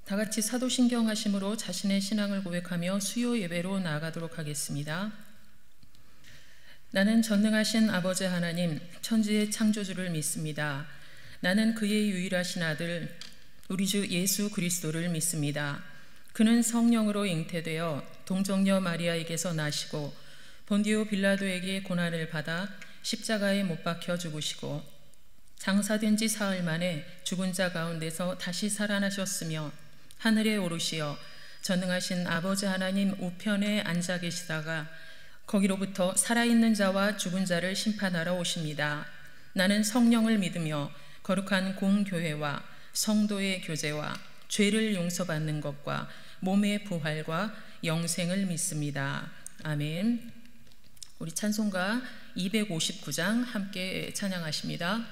다 같이 사도신경 하심으로 자신의 신앙을 고백하며 수요 예배로 나아가도록 하겠습니다. 나는 전능하신 아버지 하나님, 천지의 창조주를 믿습니다. 나는 그의 유일하신 아들, 우리 주 예수 그리스도를 믿습니다. 그는 성령으로 잉태되어 동정녀 마리아에게서 나시고 본디오 빌라도에게 고난을 받아 십자가에 못 박혀 죽으시고 장사된 지 사흘 만에 죽은 자 가운데서 다시 살아나셨으며 하늘에 오르시어 전능하신 아버지 하나님 우편에 앉아 계시다가 거기로부터 살아있는 자와 죽은 자를 심판하러 오십니다. 나는 성령을 믿으며 거룩한 공교회와 성도의 교제와 죄를 용서받는 것과 몸의 부활과 영생을 믿습니다. 아멘. 우리 찬송가 259장 함께 찬양하십니다.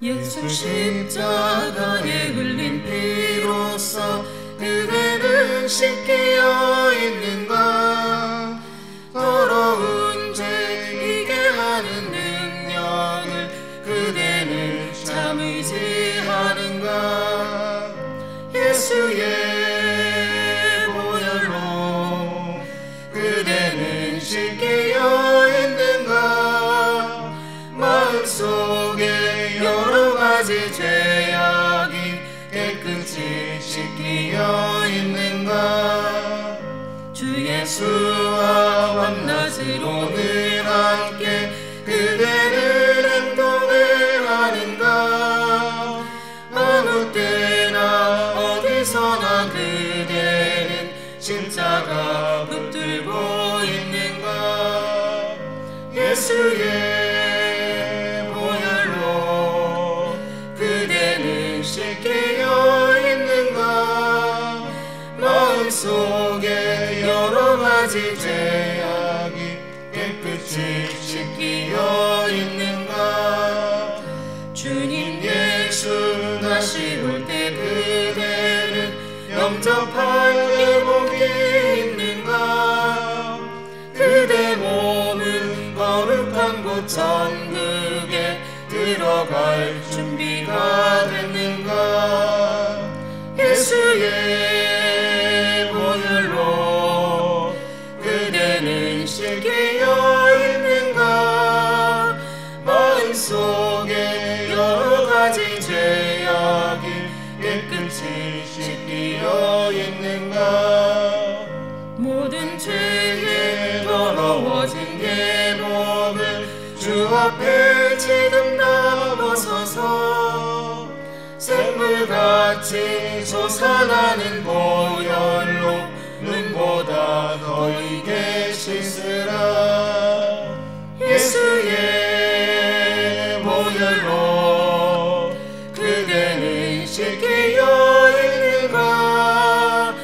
예수 십자가에 흘린 피로써 그대는 씻기어 있는가? 더러운 죄 이게 하는 능력을 그대는 참 의지하는가? 예수의 보혈로 그대는 씻기어 있는가? 마음속에 여러 가지 죄악이 깨끗이 씻기어 있는가? 주 예수와 밤낮으로 늘 함께 그대는 행동을 하는가? 아무 때나 어디서나 그대는 십자가 붙들고 있는가? 예수의 씻기어 있는가? 마음속에 여러 가지 죄악이 깨끗이 씻기어 있는가? 주님 예수 다시 올 때 그대는 영접할 의복이 있는가? 그대 몸은 거룩한 곳 천국에 들어갈 준비가 됐는가? 예수의 보혈로 그대는 씻기어 있는가? 마음속에 여러 가지 죄악이 깨끗이 씻기어 있는가? 모든 죄에 더러워진 계복을 주 앞에 지금 다 벗어서 샘물같이 솟아나는 보혈로 눈보다 더 익게 씻으라. 예수의 보혈로 그대는 씻기어 있는가?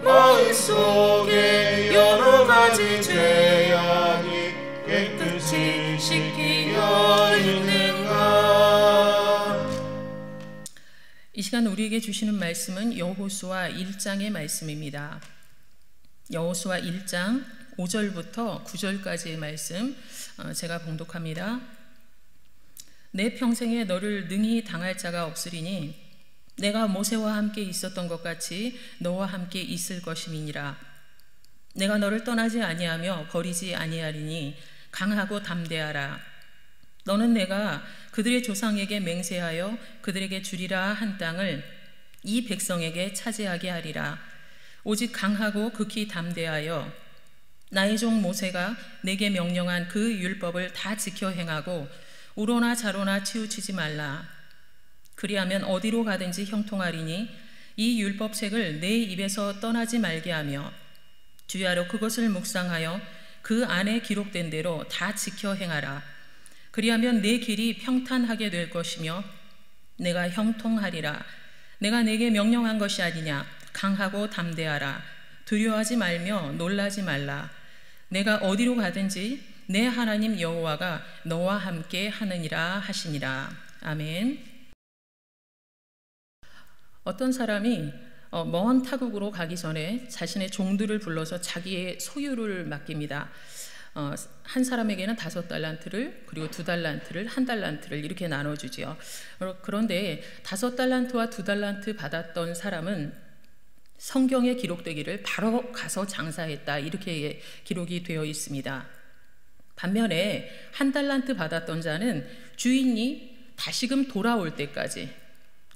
마음속에 여러 가지 죄악이 깨끗이 씻기어 있는가? 이 시간 우리에게 주시는 말씀은 여호수아 1장의 말씀입니다. 여호수아 1장 5절부터 9절까지의 말씀 제가 봉독합니다. 내 평생에 너를 능히 당할 자가 없으리니 내가 모세와 함께 있었던 것 같이 너와 함께 있을 것임이니라. 내가 너를 떠나지 아니하며 버리지 아니하리니 강하고 담대하라. 너는 내가 그들의 조상에게 맹세하여 그들에게 주리라 한 땅을 이 백성에게 차지하게 하리라. 오직 강하고 극히 담대하여 나의 종 모세가 내게 명령한 그 율법을 다 지켜 행하고 우로나 좌로나 치우치지 말라. 그리하면 어디로 가든지 형통하리니 이 율법책을 내 입에서 떠나지 말게 하며 주야로 그것을 묵상하여 그 안에 기록된 대로 다 지켜 행하라. 그리하면 내 길이 평탄하게 될 것이며 내가 형통하리라. 내가 내게 명령한 것이 아니냐. 강하고 담대하라. 두려워하지 말며 놀라지 말라. 내가 어디로 가든지 내 하나님 여호와가 너와 함께 하느니라 하시니라. 아멘. 어떤 사람이 먼 타국으로 가기 전에 자신의 종들을 불러서 자기의 소유를 맡깁니다. 한 사람에게는 5달란트를, 그리고 2달란트를, 1달란트를 이렇게 나눠주지요. 그런데 5달란트와 2달란트 받았던 사람은 성경에 기록되기를 바로 가서 장사했다, 이렇게 기록이 되어 있습니다. 반면에 1달란트 받았던 자는 주인이 다시금 돌아올 때까지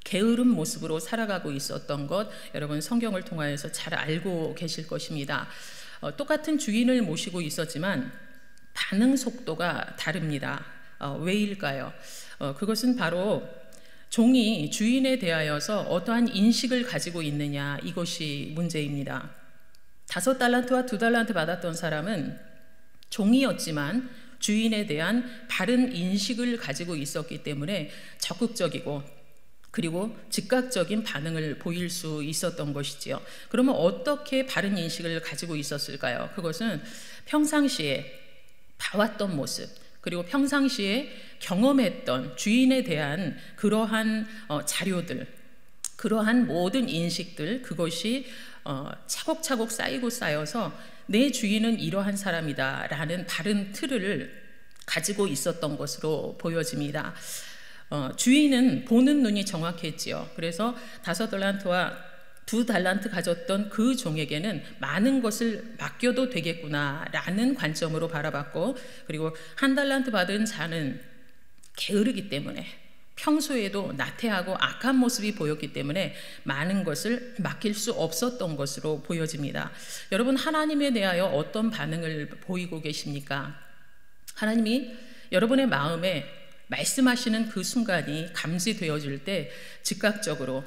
게으른 모습으로 살아가고 있었던 것, 여러분 성경을 통하여서 잘 알고 계실 것입니다. 똑같은 주인을 모시고 있었지만 반응 속도가 다릅니다. 왜일까요? 그것은 바로 종이 주인에 대하여서 어떠한 인식을 가지고 있느냐, 이것이 문제입니다. 5달란트와 2달란트 받았던 사람은 종이었지만 주인에 대한 바른 인식을 가지고 있었기 때문에 적극적이고 그리고 즉각적인 반응을 보일 수 있었던 것이지요. 그러면 어떻게 바른 인식을 가지고 있었을까요? 그것은 평상시에 봐왔던 모습, 그리고 평상시에 경험했던 주인에 대한 그러한 자료들, 그러한 모든 인식들, 그것이 차곡차곡 쌓이고 쌓여서 내 주인은 이러한 사람이다 라는 바른 틀을 가지고 있었던 것으로 보여집니다. 주인은 보는 눈이 정확했지요. 그래서 5달란트와 2달란트 가졌던 그 종에게는 많은 것을 맡겨도 되겠구나 라는 관점으로 바라봤고, 그리고 1달란트 받은 자는 게으르기 때문에 평소에도 나태하고 악한 모습이 보였기 때문에 많은 것을 맡길 수 없었던 것으로 보여집니다. 여러분, 하나님에 대하여 어떤 반응을 보이고 계십니까? 하나님이 여러분의 마음에 말씀하시는 그 순간이 감지되어질 때 즉각적으로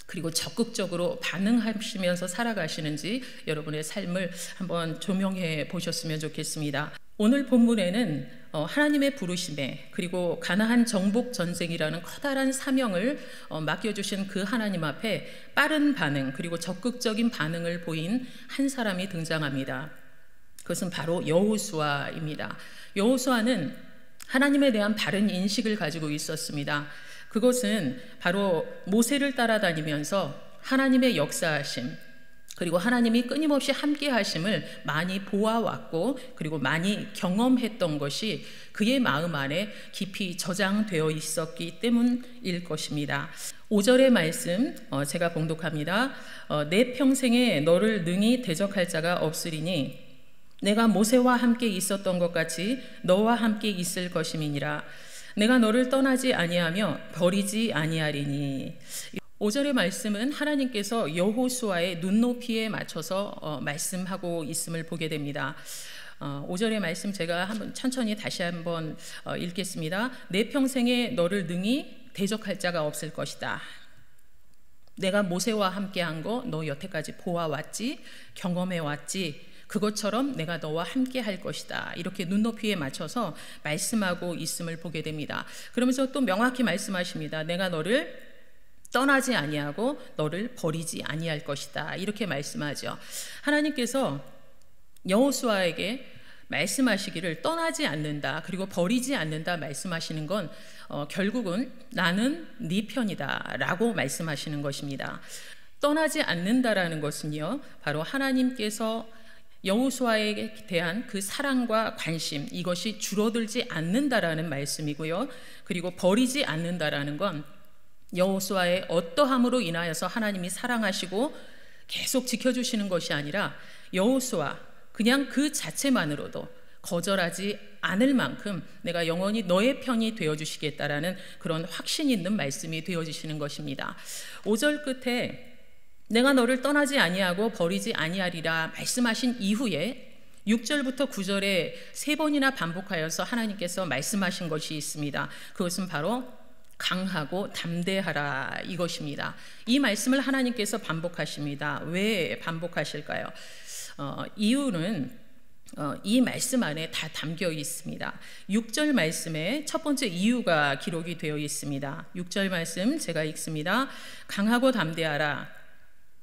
그리고 적극적으로 반응하시면서 살아가시는지 여러분의 삶을 한번 조명해 보셨으면 좋겠습니다. 오늘 본문에는 하나님의 부르심에, 그리고 가나안 정복 전쟁이라는 커다란 사명을 맡겨주신 그 하나님 앞에 빠른 반응, 그리고 적극적인 반응을 보인 한 사람이 등장합니다. 그것은 바로 여호수아입니다. 여호수아는 하나님에 대한 바른 인식을 가지고 있었습니다. 그것은 바로 모세를 따라다니면서 하나님의 역사하심, 그리고 하나님이 끊임없이 함께 하심을 많이 보아왔고 그리고 많이 경험했던 것이 그의 마음 안에 깊이 저장되어 있었기 때문일 것입니다. 5절의 말씀 제가 봉독합니다. 내 평생에 너를 능히 대적할 자가 없으리니 내가 모세와 함께 있었던 것 같이 너와 함께 있을 것임이니라. 내가 너를 떠나지 아니하며 버리지 아니하리니. 5절의 말씀은 하나님께서 여호수아의 눈높이에 맞춰서 말씀하고 있음을 보게 됩니다. 5절의 말씀 제가 한번 천천히 다시 한번 읽겠습니다. 내 평생에 너를 능히 대적할 자가 없을 것이다. 내가 모세와 함께한 거 너 여태까지 보아왔지, 경험해왔지, 그것처럼 내가 너와 함께 할 것이다. 이렇게 눈높이에 맞춰서 말씀하고 있음을 보게 됩니다. 그러면서 또 명확히 말씀하십니다. 내가 너를 떠나지 아니하고 너를 버리지 아니할 것이다. 이렇게 말씀하죠. 하나님께서 여호수아에게 말씀하시기를 떠나지 않는다, 그리고 버리지 않는다 말씀하시는 건 결국은 나는 네 편이다 라고 말씀하시는 것입니다. 떠나지 않는다라는 것은요, 바로 하나님께서 여호수아에 대한 그 사랑과 관심, 이것이 줄어들지 않는다라는 말씀이고요. 그리고 버리지 않는다라는 건 여호수아의 어떠함으로 인하여서 하나님이 사랑하시고 계속 지켜주시는 것이 아니라 여호수아 그냥 그 자체만으로도 거절하지 않을 만큼 내가 영원히 너의 편이 되어주시겠다라는 그런 확신 있는 말씀이 되어지시는 것입니다. 5절 끝에 내가 너를 떠나지 아니하고 버리지 아니하리라 말씀하신 이후에 6절부터 9절에 3번이나 반복하여서 하나님께서 말씀하신 것이 있습니다. 그것은 바로 강하고 담대하라 이것입니다. 이 말씀을 하나님께서 반복하십니다. 왜 반복하실까요? 이유는 이 말씀 안에 다 담겨 있습니다. 6절 말씀에 첫 번째 이유가 기록이 되어 있습니다. 6절 말씀 제가 읽습니다. 강하고 담대하라.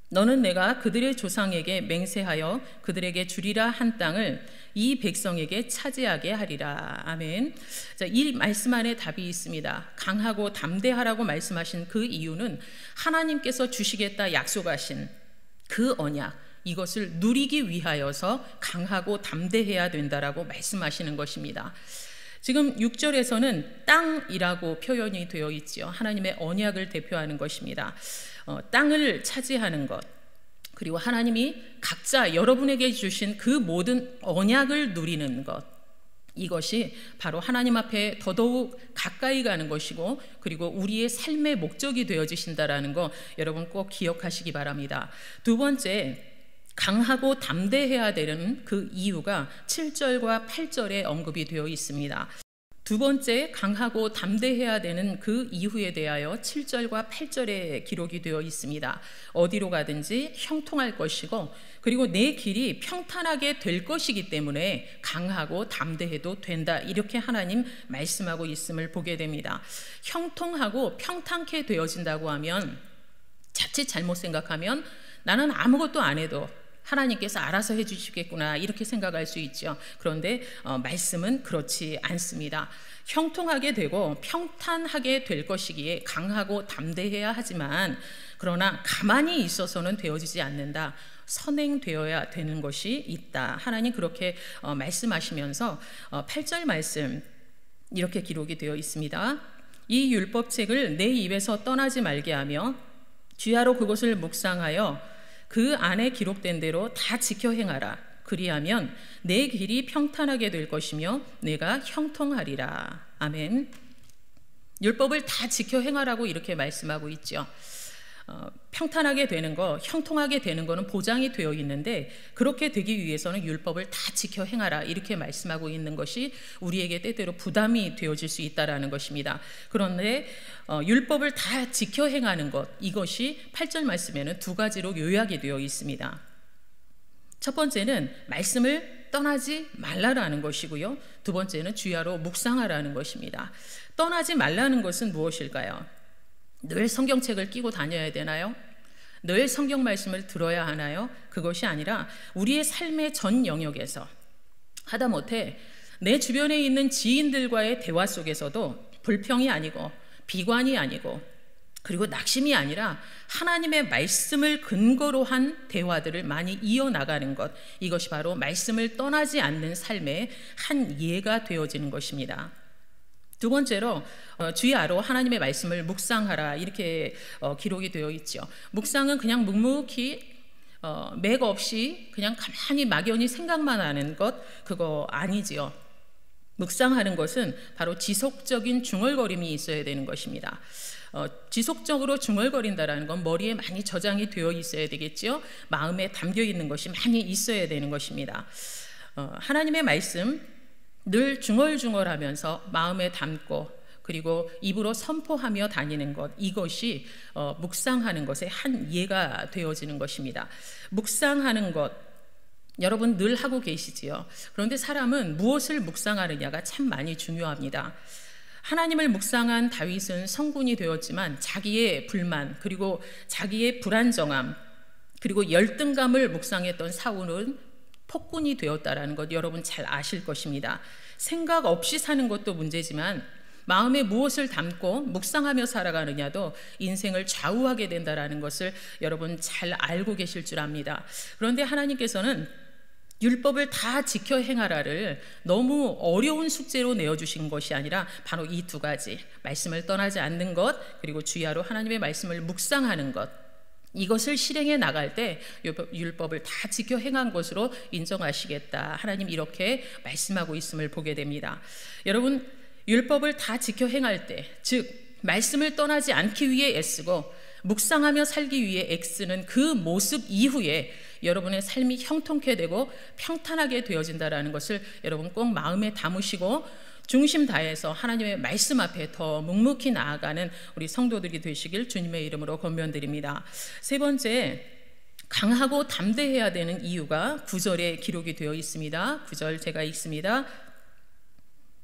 너는 내가 그들의 조상에게 맹세하여 그들에게 주리라 한 땅을 이 백성에게 차지하게 하리라. 아멘. 자, 이 말씀 안에 답이 있습니다. 강하고 담대하라고 말씀하신 그 이유는 하나님께서 주시겠다 약속하신 그 언약, 이것을 누리기 위하여서 강하고 담대해야 된다라고 말씀하시는 것입니다. 지금 6절에서는 땅이라고 표현이 되어 있지요. 하나님의 언약을 대표하는 것입니다. 땅을 차지하는 것, 그리고 하나님이 각자 여러분에게 주신 그 모든 언약을 누리는 것, 이것이 바로 하나님 앞에 더더욱 가까이 가는 것이고, 그리고 우리의 삶의 목적이 되어지신다라는 거 여러분 꼭 기억하시기 바랍니다. 두 번째, 강하고 담대해야 되는 그 이유가 7절과 8절에 언급이 되어 있습니다. 두 번째, 강하고 담대해야 되는 그 이유에 대하여 7절과 8절에 기록이 되어 있습니다. 어디로 가든지 형통할 것이고, 그리고 내 길이 평탄하게 될 것이기 때문에 강하고 담대해도 된다, 이렇게 하나님 말씀하고 있음을 보게 됩니다. 형통하고 평탄케 되어진다고 하면, 자칫 잘못 생각하면 나는 아무것도 안 해도 하나님께서 알아서 해주시겠구나, 이렇게 생각할 수 있죠. 그런데 말씀은 그렇지 않습니다. 형통하게 되고 평탄하게 될 것이기에 강하고 담대해야 하지만, 그러나 가만히 있어서는 되어지지 않는다. 선행되어야 되는 것이 있다. 하나님 그렇게 말씀하시면서 8절 말씀 이렇게 기록이 되어 있습니다. 이 율법책을 내 입에서 떠나지 말게 하며 주야로 그것을 묵상하여 그 안에 기록된 대로 다 지켜 행하라. 그리하면 내 길이 평탄하게 될 것이며 내가 형통하리라. 아멘. 율법을 다 지켜 행하라고 이렇게 말씀하고 있죠. 평탄하게 되는 거, 형통하게 되는 거는 보장이 되어 있는데, 그렇게 되기 위해서는 율법을 다 지켜 행하라, 이렇게 말씀하고 있는 것이 우리에게 때때로 부담이 되어질 수 있다라는 것입니다. 그런데 율법을 다 지켜 행하는 것, 이것이 8절 말씀에는 두 가지로 요약이 되어 있습니다. 첫 번째는 말씀을 떠나지 말라라는 것이고요, 두 번째는 주야로 묵상하라는 것입니다. 떠나지 말라는 것은 무엇일까요? 늘 성경책을 끼고 다녀야 되나요? 늘 성경 말씀을 들어야 하나요? 그것이 아니라 우리의 삶의 전 영역에서, 하다못해 내 주변에 있는 지인들과의 대화 속에서도 불평이 아니고 비관이 아니고, 그리고 낙심이 아니라 하나님의 말씀을 근거로 한 대화들을 많이 이어나가는 것, 이것이 바로 말씀을 떠나지 않는 삶의 한 예가 되어지는 것입니다. 두 번째로 주야로 하나님의 말씀을 묵상하라, 이렇게 기록이 되어 있죠. 묵상은 그냥 묵묵히 맥 없이 그냥 가만히 막연히 생각만 하는 것, 그거 아니지요. 묵상하는 것은 바로 지속적인 중얼거림이 있어야 되는 것입니다. 지속적으로 중얼거린다라는 건 머리에 많이 저장이 되어 있어야 되겠죠. 마음에 담겨 있는 것이 많이 있어야 되는 것입니다. 하나님의 말씀 늘 중얼중얼하면서 마음에 담고, 그리고 입으로 선포하며 다니는 것, 이것이 묵상하는 것의 한 예가 되어지는 것입니다. 묵상하는 것, 여러분 늘 하고 계시지요. 그런데 사람은 무엇을 묵상하느냐가 참 많이 중요합니다. 하나님을 묵상한 다윗은 성군이 되었지만 자기의 불만, 그리고 자기의 불안정함, 그리고 열등감을 묵상했던 사울은 폭군이 되었다라는 것 여러분 잘 아실 것입니다. 생각 없이 사는 것도 문제지만 마음에 무엇을 담고 묵상하며 살아가느냐도 인생을 좌우하게 된다라는 것을 여러분 잘 알고 계실 줄 압니다. 그런데 하나님께서는 율법을 다 지켜 행하라를 너무 어려운 숙제로 내어주신 것이 아니라 바로 이 두 가지, 말씀을 떠나지 않는 것, 그리고 주야로 하나님의 말씀을 묵상하는 것, 이것을 실행해 나갈 때 율법을 다 지켜 행한 것으로 인정하시겠다, 하나님 이렇게 말씀하고 있음을 보게 됩니다. 여러분, 율법을 다 지켜 행할 때, 즉 말씀을 떠나지 않기 위해 애쓰고 묵상하며 살기 위해 애쓰는 그 모습 이후에 여러분의 삶이 형통케 되고 평탄하게 되어진다라는 것을 여러분 꼭 마음에 담으시고 중심 다해서 하나님의 말씀 앞에 더 묵묵히 나아가는 우리 성도들이 되시길 주님의 이름으로 권면드립니다. 세 번째, 강하고 담대해야 되는 이유가 9절에 기록이 되어 있습니다. 9절 제가 읽습니다.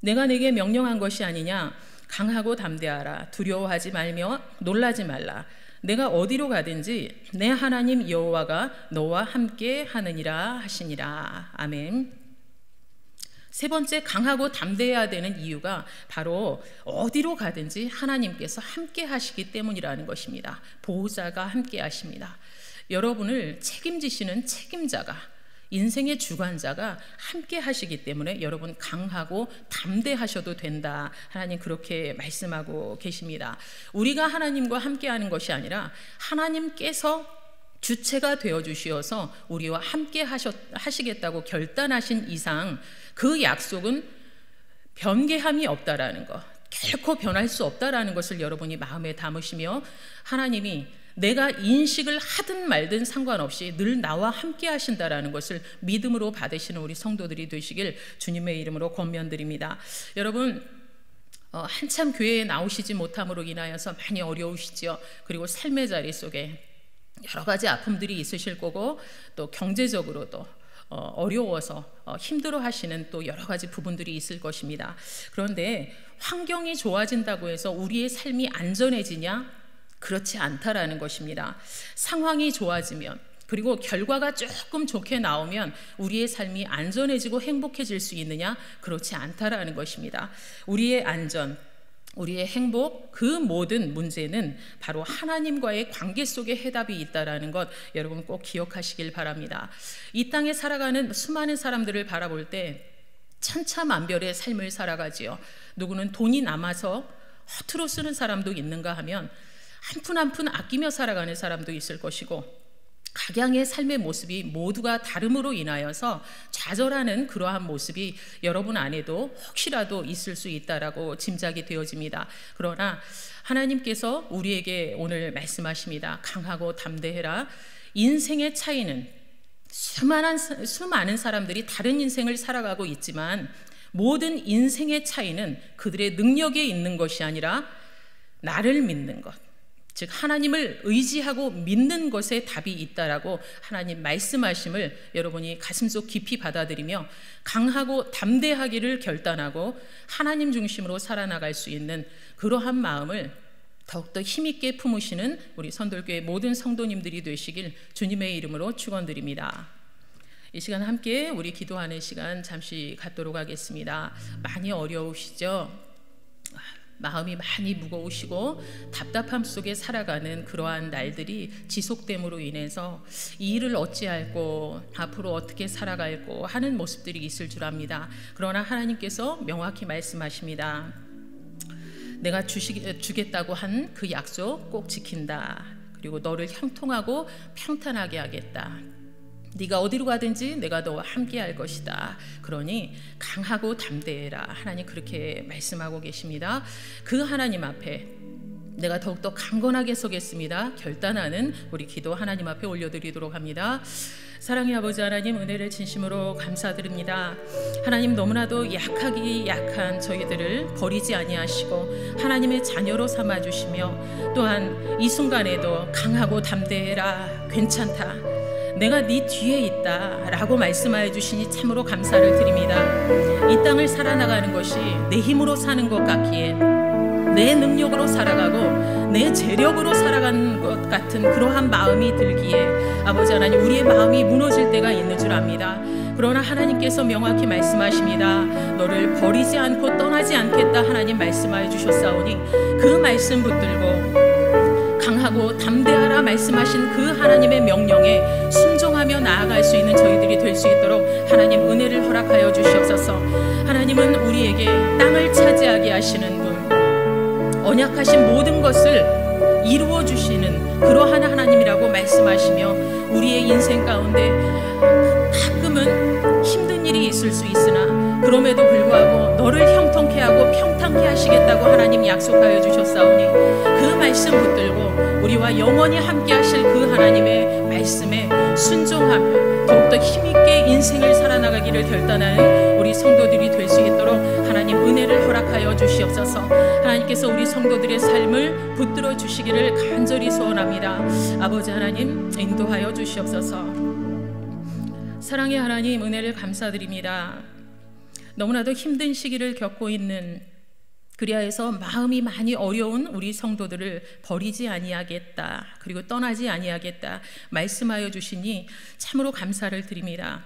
내가 내게 명령한 것이 아니냐? 강하고 담대하라. 두려워하지 말며 놀라지 말라. 내가 어디로 가든지 내 하나님 여호와가 너와 함께 하느니라 하시니라. 아멘. 세 번째, 강하고 담대해야 되는 이유가 바로 어디로 가든지 하나님께서 함께 하시기 때문이라는 것입니다. 보호자가 함께 하십니다. 여러분을 책임지시는 책임자가, 인생의 주관자가 함께 하시기 때문에 여러분 강하고 담대하셔도 된다. 하나님 그렇게 말씀하고 계십니다. 우리가 하나님과 함께하는 것이 아니라 하나님께서 주체가 되어주시어서 우리와 함께 하시겠다고 결단하신 이상 그 약속은 변개함이 없다라는 것, 결코 변할 수 없다라는 것을 여러분이 마음에 담으시며, 하나님이 내가 인식을 하든 말든 상관없이 늘 나와 함께 하신다라는 것을 믿음으로 받으시는 우리 성도들이 되시길 주님의 이름으로 권면드립니다. 여러분, 한참 교회에 나오시지 못함으로 인하여서 많이 어려우시죠. 그리고 삶의 자리 속에 여러 가지 아픔들이 있으실 거고, 또 경제적으로도 어려워서 힘들어 하시는 또 여러 가지 부분들이 있을 것입니다. 그런데 환경이 좋아진다고 해서 우리의 삶이 안전해지냐? 그렇지 않다라는 것입니다. 상황이 좋아지면, 그리고 결과가 조금 좋게 나오면 우리의 삶이 안전해지고 행복해질 수 있느냐? 그렇지 않다라는 것입니다. 우리의 안전, 우리의 행복, 그 모든 문제는 바로 하나님과의 관계 속에 해답이 있다라는 것 여러분 꼭 기억하시길 바랍니다. 이 땅에 살아가는 수많은 사람들을 바라볼 때 천차만별의 삶을 살아가지요. 누구는 돈이 남아서 허투루 쓰는 사람도 있는가 하면 한 푼 한 푼 아끼며 살아가는 사람도 있을 것이고, 각양의 삶의 모습이 모두가 다름으로 인하여서 좌절하는 그러한 모습이 여러분 안에도 혹시라도 있을 수 있다라고 짐작이 되어집니다. 그러나 하나님께서 우리에게 오늘 말씀하십니다. 강하고 담대해라. 인생의 차이는 수많은 사람들이 다른 인생을 살아가고 있지만 모든 인생의 차이는 그들의 능력에 있는 것이 아니라 나를 믿는 것, 즉 하나님을 의지하고 믿는 것에 답이 있다라고 하나님 말씀하심을 여러분이 가슴속 깊이 받아들이며 강하고 담대하기를 결단하고 하나님 중심으로 살아나갈 수 있는 그러한 마음을 더욱더 힘있게 품으시는 우리 선돌교회 모든 성도님들이 되시길 주님의 이름으로 축원드립니다. 이 시간 함께 우리 기도하는 시간 잠시 갖도록 하겠습니다. 많이 어려우시죠? 마음이 많이 무거우시고 답답함 속에 살아가는 그러한 날들이 지속됨으로 인해서 이 일을 어찌할꼬, 앞으로 어떻게 살아갈꼬 하는 모습들이 있을 줄 압니다. 그러나 하나님께서 명확히 말씀하십니다. 내가 주겠다고 한 그 약속 꼭 지킨다. 그리고 너를 형통하고 평탄하게 하겠다. 네가 어디로 가든지 내가 너와 함께 할 것이다. 그러니 강하고 담대해라. 하나님 그렇게 말씀하고 계십니다. 그 하나님 앞에 내가 더욱더 강건하게 서겠습니다. 결단하는 우리 기도 하나님 앞에 올려드리도록 합니다. 사랑의 아버지 하나님, 은혜를 진심으로 감사드립니다. 하나님, 너무나도 약한 저희들을 버리지 아니하시고 하나님의 자녀로 삼아주시며, 또한 이 순간에도 강하고 담대해라, 괜찮다, 내가 네 뒤에 있다 라고 말씀하여 주시니 참으로 감사를 드립니다. 이 땅을 살아나가는 것이 내 힘으로 사는 것 같기에, 내 능력으로 살아가고 내 재력으로 살아가는 것 같은 그러한 마음이 들기에 아버지 하나님, 우리의 마음이 무너질 때가 있는 줄 압니다. 그러나 하나님께서 명확히 말씀하십니다. 너를 버리지 않고 떠나지 않겠다 하나님 말씀하여 주셨사오니 그 말씀 붙들고 강하고 담대하라 말씀하신 그 하나님의 명령에 순종하며 나아갈 수 있는 저희들이 될 수 있도록 하나님 은혜를 허락하여 주시옵소서. 하나님은 우리에게 땅을 차지하게 하시는 분, 언약하신 모든 것을 이루어 주시는 그러한 하나님이라고 말씀하시며, 우리의 인생 가운데 가끔은 힘든 일이 있을 수 있으나 그럼에도 불구하고 너를 형통케 하고 평탄케 하시겠다고 하나님 약속하여 주셨사오니 그 말씀 붙들고 우리와 영원히 함께 하실 그 하나님의 말씀에 순종하며 더욱더 힘있게 인생을 살아나가기를 결단하는 우리 성도들이 될 수 있도록 하나님 은혜를 허락하여 주시옵소서. 하나님께서 우리 성도들의 삶을 붙들어 주시기를 간절히 소원합니다. 아버지 하나님, 인도하여 주시옵소서. 사랑의 하나님, 은혜를 감사드립니다. 너무나도 힘든 시기를 겪고 있는, 그리하여서 마음이 많이 어려운 우리 성도들을 버리지 아니하겠다, 그리고 떠나지 아니하겠다 말씀하여 주시니 참으로 감사를 드립니다.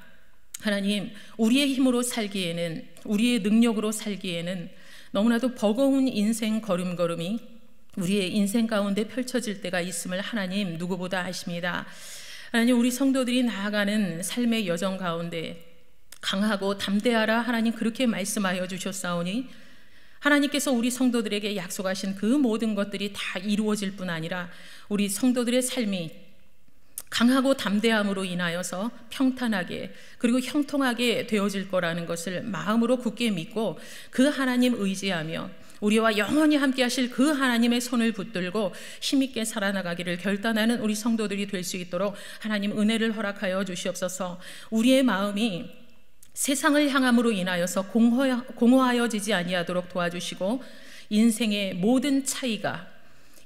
하나님, 우리의 힘으로 살기에는, 우리의 능력으로 살기에는 너무나도 버거운 인생 걸음걸음이 우리의 인생 가운데 펼쳐질 때가 있음을 하나님 누구보다 아십니다. 하나님, 우리 성도들이 나아가는 삶의 여정 가운데 강하고 담대하라 하나님 그렇게 말씀하여 주셨사오니 하나님께서 우리 성도들에게 약속하신 그 모든 것들이 다 이루어질 뿐 아니라 우리 성도들의 삶이 강하고 담대함으로 인하여서 평탄하게 그리고 형통하게 되어질 거라는 것을 마음으로 굳게 믿고 그 하나님 의지하며 우리와 영원히 함께 하실 그 하나님의 손을 붙들고 힘있게 살아나가기를 결단하는 우리 성도들이 될 수 있도록 하나님 은혜를 허락하여 주시옵소서. 우리의 마음이 세상을 향함으로 인하여서 공허하여지지 아니하도록 도와주시고 인생의 모든 차이가,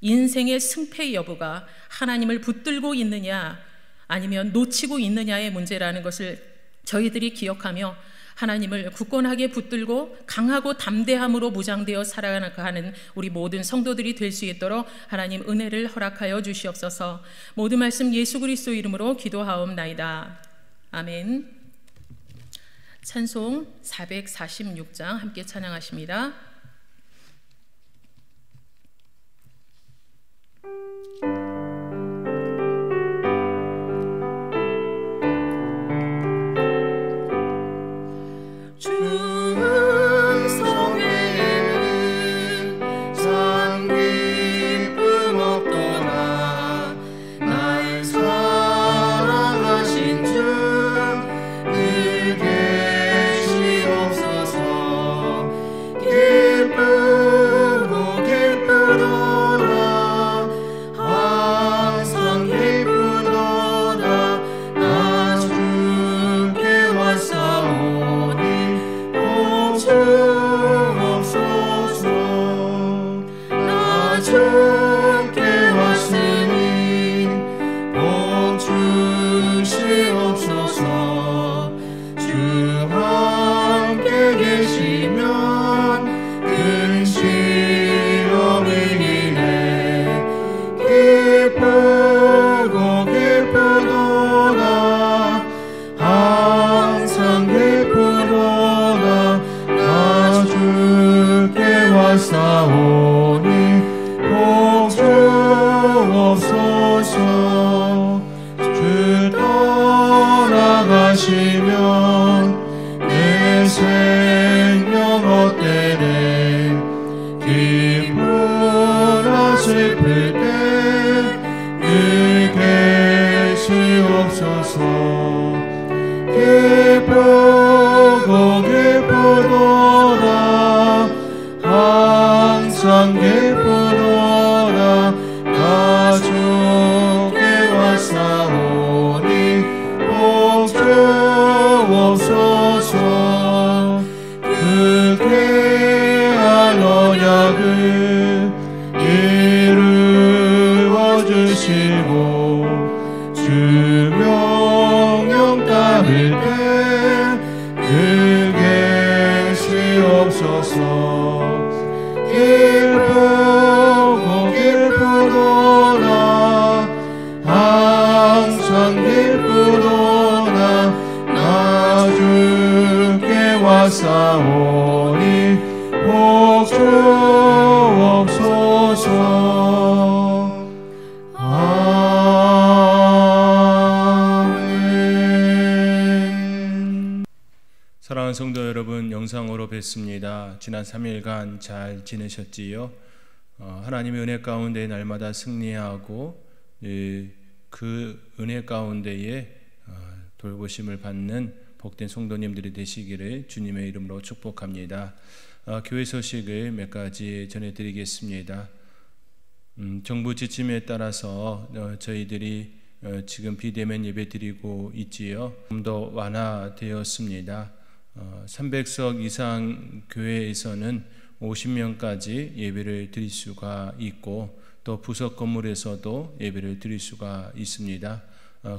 인생의 승패 여부가 하나님을 붙들고 있느냐 아니면 놓치고 있느냐의 문제라는 것을 저희들이 기억하며 하나님을 굳건하게 붙들고 강하고 담대함으로 무장되어 살아가는 우리 모든 성도들이 될 수 있도록 하나님 은혜를 허락하여 주시옵소서. 모든 말씀 예수 그리스도 이름으로 기도하옵나이다. 아멘. 찬송 446장 함께 찬양하십니다. 사랑하는 성도 여러분, 영상으로 뵙습니다. 지난 3일간 잘 지내셨지요? 하나님의 은혜 가운데 날마다 승리하고 그 은혜 가운데에 돌보심을 받는 복된 성도님들이 되시기를 주님의 이름으로 축복합니다. 교회 소식을 몇 가지 전해드리겠습니다. 정부 지침에 따라서 저희들이 지금 비대면 예배 드리고 있지요. 좀 더 완화되었습니다. 300석 이상 교회에서는 50명까지 예배를 드릴 수가 있고 또 부석 건물에서도 예배를 드릴 수가 있습니다.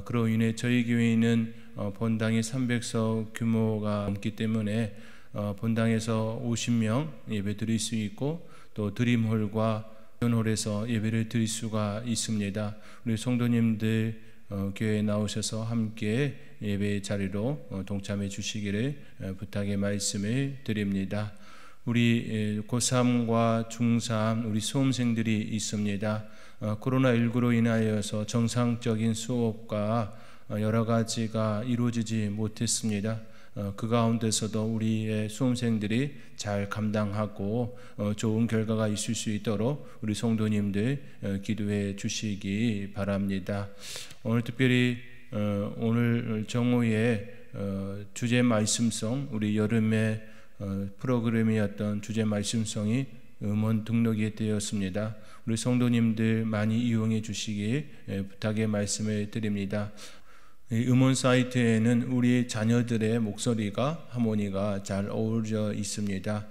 그로 인해 저희 교회는 본당이 300석 규모가 넘기 때문에 본당에서 50명 예배 드릴 수 있고 또 드림홀과 홀에서 예배를 드릴 수가 있습니다. 우리 성도님들 교회에 나오셔서 함께 예배 자리로 동참해 주시기를 부탁의 말씀을 드립니다. 우리 고3과 중3 우리 수험생들이 있습니다. 코로나19로 인하여서 정상적인 수업과 여러 가지가 이루어지지 못했습니다. 그 가운데서도 우리의 수험생들이 잘 감당하고 좋은 결과가 있을 수 있도록 우리 성도님들 기도해 주시기 바랍니다. 오늘 특별히 오늘 정오에 주제 말씀성 우리 여름의 프로그램이었던 주제 말씀성이 음원 등록이 되었습니다. 우리 성도님들 많이 이용해 주시기 부탁의 말씀을 드립니다. 이 음원 사이트에는 우리 자녀들의 목소리가 하모니가 잘 어우러져 있습니다.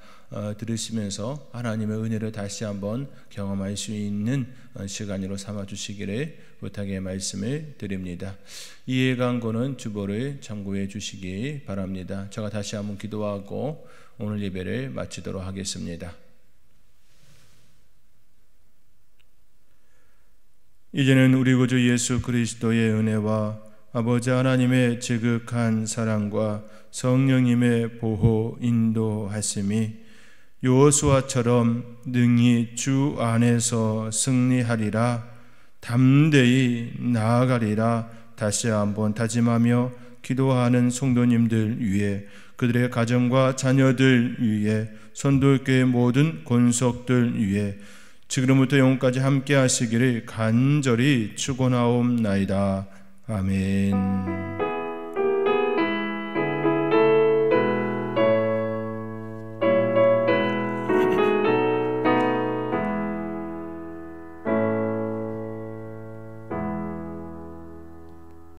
들으시면서 하나님의 은혜를 다시 한번 경험할 수 있는 시간으로 삼아 주시기를 부탁의 말씀을 드립니다. 이해 광고는 주보를 참고해 주시기 바랍니다. 제가 다시 한번 기도하고 오늘 예배를 마치도록 하겠습니다. 이제는 우리 구주 예수 그리스도의 은혜와 아버지 하나님의 지극한 사랑과 성령님의 보호 인도하심이 여호수아처럼 능히 주 안에서 승리하리라, 담대히 나아가리라 다시 한번 다짐하며 기도하는 성도님들 위해, 그들의 가정과 자녀들 위해, 선도교회 모든 권속들 위해 지금부터 영원까지 함께 하시기를 간절히 축원하옵나이다. 아멘.